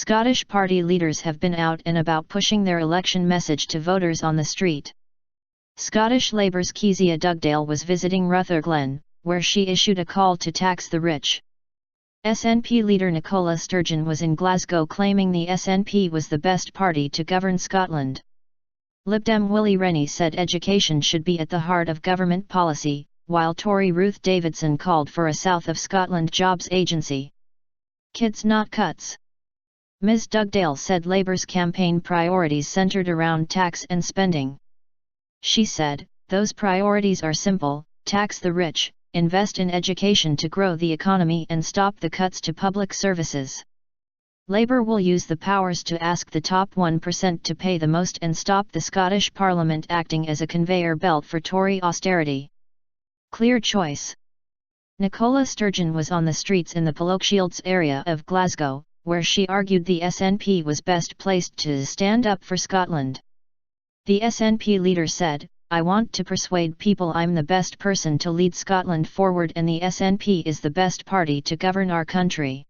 Scottish party leaders have been out and about pushing their election message to voters on the street. Scottish Labour's Kezia Dugdale was visiting Rutherglen, where she issued a call to tax the rich. SNP leader Nicola Sturgeon was in Glasgow claiming the SNP was the best party to govern Scotland. LibDem Willie Rennie said education should be at the heart of government policy, while Tory Ruth Davidson called for a South of Scotland jobs agency. Kids not cuts. Ms Dugdale said Labour's campaign priorities centred around tax and spending. She said, "Those priorities are simple: tax the rich, invest in education to grow the economy and stop the cuts to public services. Labour will use the powers to ask the top 1% to pay the most and stop the Scottish Parliament acting as a conveyor belt for Tory austerity." Clear choice. Nicola Sturgeon was on the streets in the Pollokshields area of Glasgow, where she argued the SNP was best placed to stand up for Scotland. The SNP leader said, "I want to persuade people I'm the best person to lead Scotland forward and the SNP is the best party to govern our country.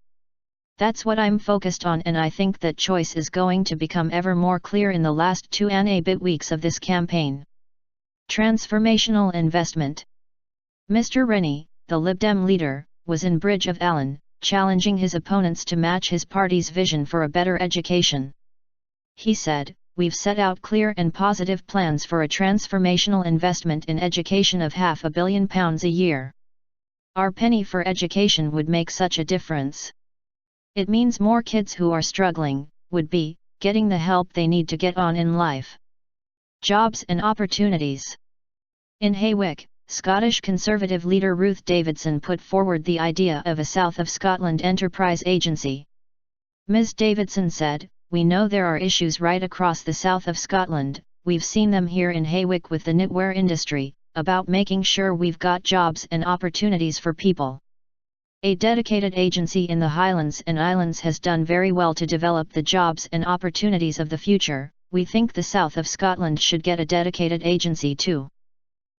That's what I'm focused on, and I think that choice is going to become ever more clear in the last 2 and a bit weeks of this campaign." Transformational investment. Mr Rennie, the LibDem leader, was in Bridge of Allen, challenging his opponents to match his party's vision for a better education. He said, "We've set out clear and positive plans for a transformational investment in education of £500 million a year. Our penny for education would make such a difference. It means more kids who are struggling, would be, getting the help they need to get on in life. Jobs and opportunities." In Haywick, Scottish Conservative leader Ruth Davidson put forward the idea of a South of Scotland enterprise agency. Ms Davidson said, "We know there are issues right across the south of Scotland, we've seen them here in Haywick with the knitwear industry, about making sure we've got jobs and opportunities for people. A dedicated agency in the Highlands and Islands has done very well to develop the jobs and opportunities of the future. We think the south of Scotland should get a dedicated agency too."